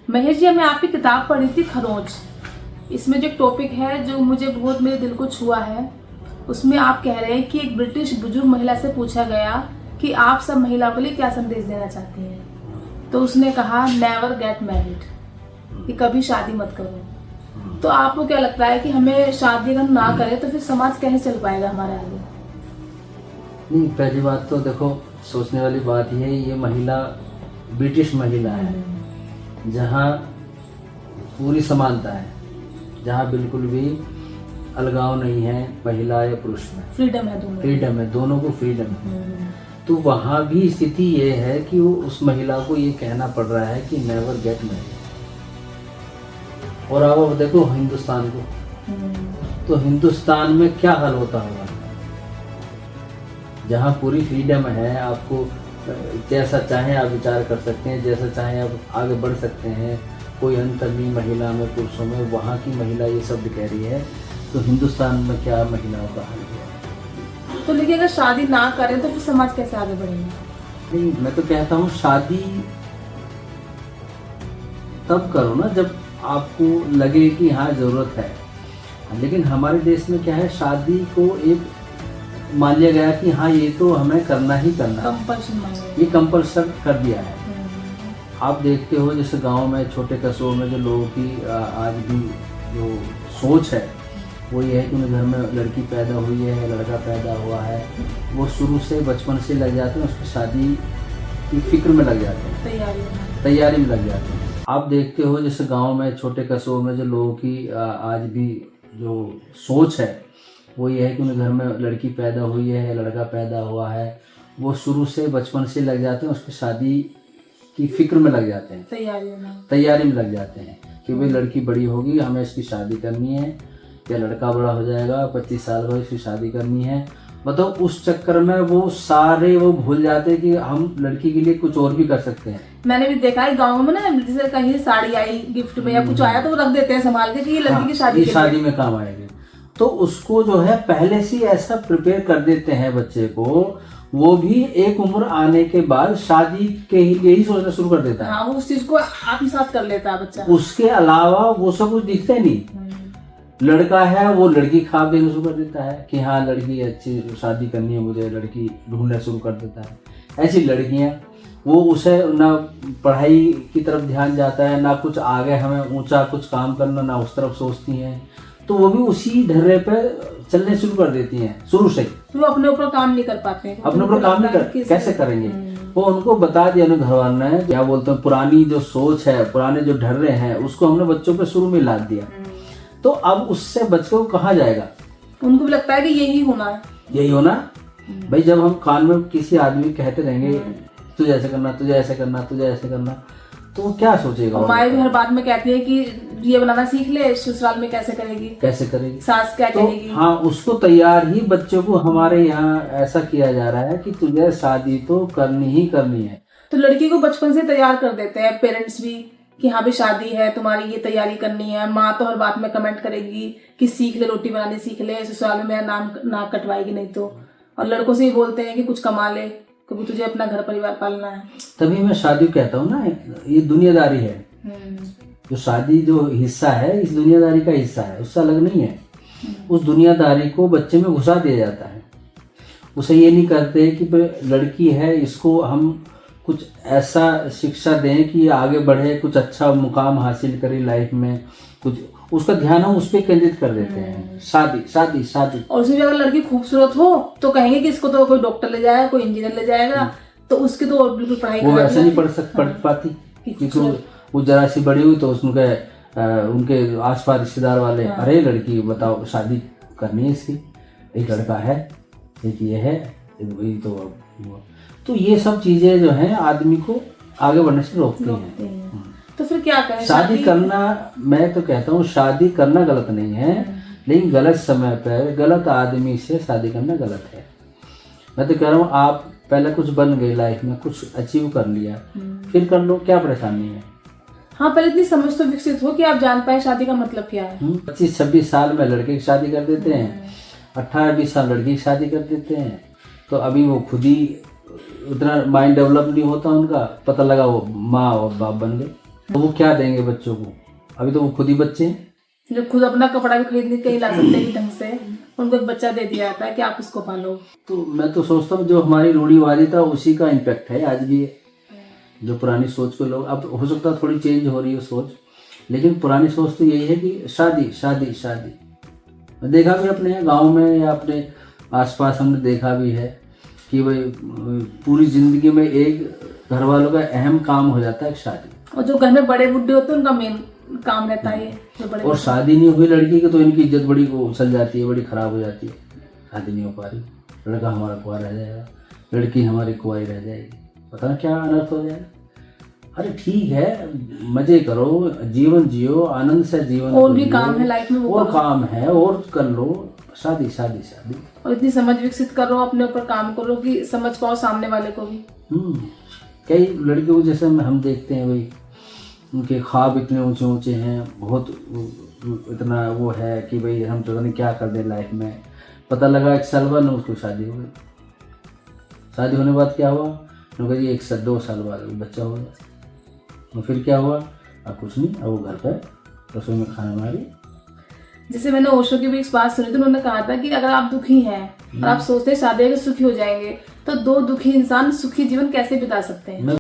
महेश जी, मैं आपकी किताब पढ़ी थी खरोंच। इसमें जो एक टॉपिक है जो मुझे बहुत मेरे दिल को छुआ है, उसमें आप कह रहे हैं कि एक ब्रिटिश बुजुर्ग महिला से पूछा गया कि आप सब महिलाओं के लिए क्या संदेश देना चाहती हैं, तो उसने कहा नेवर गेट मैरिड, कि कभी शादी मत करो। तो आपको क्या लगता है कि हमें शादी अगर ना करें तो फिर समाज कैसे चल पाएगा हमारे आगे? नहीं, पहली बात तो देखो, सोचने वाली बात ये है, ये महिला ब्रिटिश महिला है जहाँ पूरी समानता है, जहाँ बिल्कुल भी अलगाव नहीं है महिला या पुरुष में, फ्रीडम है, दोनों को फ्रीडम है। तो वहाँ भी स्थिति ये है कि वो उस महिला को ये कहना पड़ रहा है कि नेवर गेट मैरिड। और अब देखो हिंदुस्तान को, तो हिंदुस्तान में क्या हाल होता होगा, जहाँ पूरी फ्रीडम है, आपको जैसा चाहे आप विचार कर सकते हैं, जैसा चाहे आप आगे बढ़ सकते हैं, कोई अंतर नहीं महिला में पुरुषों में। वहाँ की महिला ये शब्द कह रही है, तो हिंदुस्तान में क्या महिलाओं का हाल है? तो लेकिन अगर शादी ना करें तो फिर समाज कैसे आगे बढ़ेगा? नहीं, मैं तो कहता हूँ शादी तब करो ना जब आपको लगे कि हाँ जरूरत है। लेकिन हमारे देश में क्या है, शादी को एक मान लिया गया कि हाँ ये तो हमें करना ही करना है, ये कंपल्सन कर दिया है। आप देखते हो जैसे गांव में, छोटे कस्बों में जो लोगों की आज भी जो सोच है वो ये है कि उन्हें घर में लड़की पैदा हुई है, लड़का पैदा हुआ है, वो शुरू से बचपन से लग जाते हैं, उसकी शादी की फिक्र में लग जाते हैं, तैयारी में लग जाते हैं। आप देखते हो जैसे गांव में, छोटे कस्बों में जो लोगों की आज भी जो सोच है वो ये है कि उन्हें घर में लड़की पैदा हुई है, लड़का पैदा हुआ है, वो शुरू से बचपन से लग जाते हैं, उसकी शादी की फिक्र में लग जाते हैं, तैयारी में लग जाते हैं कि भाई लड़की बड़ी होगी, हमें इसकी शादी करनी है, या लड़का बड़ा हो जाएगा 25 साल बाद इसकी शादी करनी है। मतलब उस चक्कर में वो सारे वो भूल जाते हैं कि हम लड़की के लिए कुछ और भी कर सकते हैं। मैंने भी देखा है गाँव में ना, जैसे कहीं साड़ी आई गिफ्ट में या कुछ आया तो वो रख देते हैं संभाल के कि ये लड़की की शादी में काम आएगी। तो उसको जो है पहले से ऐसा प्रिपेयर कर देते हैं बच्चे को, वो भी एक उम्र आने के बाद शादी के लिए ही सोचना शुरू कर देता है। हाँ, वो उस चीज को आत्मसात कर लेता है बच्चा। उसके अलावा वो सब कुछ दिखता ही नहीं। लड़का है वो लड़की ख्वाब देखना शुरू कर देता है कि हाँ लड़की अच्छी शादी करनी है मुझे, लड़की ढूंढना शुरू कर देता है। ऐसी लड़कियां, वो उसे ना पढ़ाई की तरफ ध्यान जाता है, ना कुछ आगे हमें ऊंचा कुछ काम करना, ना उस तरफ सोचती हैं। तो वो भी उसी ढर्रे पे चलने शुरू कर देती हैं शुरू से। वो अपने ऊपर काम नहीं कर पाते, अपने ऊपर काम नहीं कर, कैसे करेंगे? वो उनको बता दिया घर वालों ने, क्या बोलते हैं, पुरानी जो सोच है, पुराने जो ढर्रे हैं, उसको हमने बच्चों पे शुरू में लाद दिया। तो अब उससे बच्चे को कहाँ जाएगा? उनको भी लगता है कि यही होना है, यही होना। भाई जब हम कान में किसी आदमी कहते रहेंगे तुझे ऐसे करना, तुझे ऐसे करना, तुझे ऐसे करना, तो वो क्या सोचेगा? माँ भी हर बात में कहती है कि ये बनाना सीख ले, ससुराल में कैसे करेगी, सास क्या करेगी। हाँ, उसको तैयार ही बच्चों को हमारे यहाँ ऐसा किया जा रहा है कि तुझे शादी तो करनी ही करनी है। तो लड़की को बचपन से तैयार कर देते हैं पेरेंट्स भी कि हाँ भी शादी है, तुम्हारी ये तैयारी करनी है। माँ तो हर बात में कमेंट करेगी कि सीख ले, रोटी बनानी सीख ले, ससुराल में मेरा नाम ना कटवाएगी नहीं तो। और लड़कों से भी बोलते हैं कि कुछ कमा ले क्योंकि तुझे अपना घर परिवार पालना है। तभी मैं शादी कहता हूँ ना, ये दुनियादारी है। जो शादी जो हिस्सा है, इस दुनियादारी का हिस्सा है, उससे अलग नहीं है। उस दुनियादारी को बच्चे में घुसा दिया जाता है। उसे ये नहीं करते कि लड़की है, इसको हम कुछ ऐसा शिक्षा दें कि आगे बढ़े, कुछ अच्छा मुकाम हासिल करे लाइफ में, कुछ उसका ध्यान हम उस पर केंद्रित कर देते हैं। शादी शादी शादी। और उसमें अगर लड़की खूबसूरत हो तो कहेंगे कि इसको तो कोई डॉक्टर ले जाएगा, कोई इंजीनियर ले जाएगा, तो उसकी तो और बिल्कुल पढ़ाई वो वैसे नहीं पढ़ पाती, क्योंकि वो जरा सी बड़ी हुई तो उनके आसपास रिश्तेदार वाले, अरे लड़की बताओ शादी करनी है इसकी, एक लड़का है, एक ये है, वही तो ये सब चीजें जो हैं आदमी को आगे बढ़ने से रोकती हैं। तो फिर क्या करें? शादी करना, मैं तो कहता हूँ शादी करना गलत नहीं है, लेकिन गलत समय पर गलत आदमी से शादी करना गलत है। मैं तो कह रहा हूँ आप पहले कुछ बन गए लाइफ में, कुछ अचीव कर लिया, फिर कर लो, क्या परेशानी है? हाँ, पहले इतनी समझ तो विकसित हो कि आप जान पाए शादी का मतलब क्या है। 25-26 साल में लड़के की शादी कर देते हैं, 18-20 साल लड़की की शादी कर देते हैं। तो अभी वो खुद ही उतना माइंड डेवलप नहीं होता उनका, पता लगा वो माँ और बाप बन गए। तो वो क्या देंगे बच्चों को? अभी तो वो खुद ही बच्चे हैं। जो खुद अपना कपड़ा भी खरीदने कहीं ला सकते हैं ढंग से, उनको एक बच्चा दे दिया जाता है कि आप उसको पालो। तो मैं तो सोचता हूँ जो हमारी रूढ़िवादी था उसी का इम्पैक्ट है आज भी। जो पुरानी सोच को लोग, अब हो सकता है थोड़ी चेंज हो रही है सोच, लेकिन पुरानी सोच तो यही है कि शादी शादी शादी। मैं देखा भी अपने गांव में या अपने आसपास हमने देखा भी है कि भाई पूरी जिंदगी में एक घर वालों का अहम काम हो जाता है शादी। और जो घर में बड़े बुड्ढे होते हैं उनका मेन काम रहता है जो बड़े। और शादी नहीं हुई लड़की की तो इनकी इज्जत बड़ी उछल जाती है, बड़ी खराब हो जाती है। शादी नहीं हो पा रही, लड़का हमारा कुंवारा रह जाएगा, लड़की हमारी कुंवारी रह जाएगी, पता ना क्या अनर्थ हो जाएगा। अरे ठीक है, मजे करो, जीवन जियो, आनंद से जीवन और भी काम है लाइफ में, वो और काम है और कर लो। शादी शादी शादी। और इतनी समझ विकसित करो, अपने ऊपर काम करो कि समझ पाओ सामने वाले को भी। कई लड़कियों को जैसे हम देखते हैं भाई, उनके ख्वाब इतने ऊंचे ऊंचे हैं, बहुत इतना वो है कि भाई हम तो नहीं क्या कर दें लाइफ में। पता लगा 1 साल बाद उसको शादी हो गई। शादी होने के बाद क्या हुआ, उन्होंने कहा जी 1 साल 2 साल बाद बच्चा हो गया। और फिर क्या हुआ, अब कुछ नहीं, अब वो घर पर रसोई में खाना बना रही। जैसे मैंने ओशो की भी एक बात सुनी थी, उन्होंने कहा था कि अगर आप दुखी हैं और आप सोचते हैं शादी के सुखी हो जाएंगे, तो 2 दुखी इंसान सुखी जीवन कैसे बिता सकते हैं।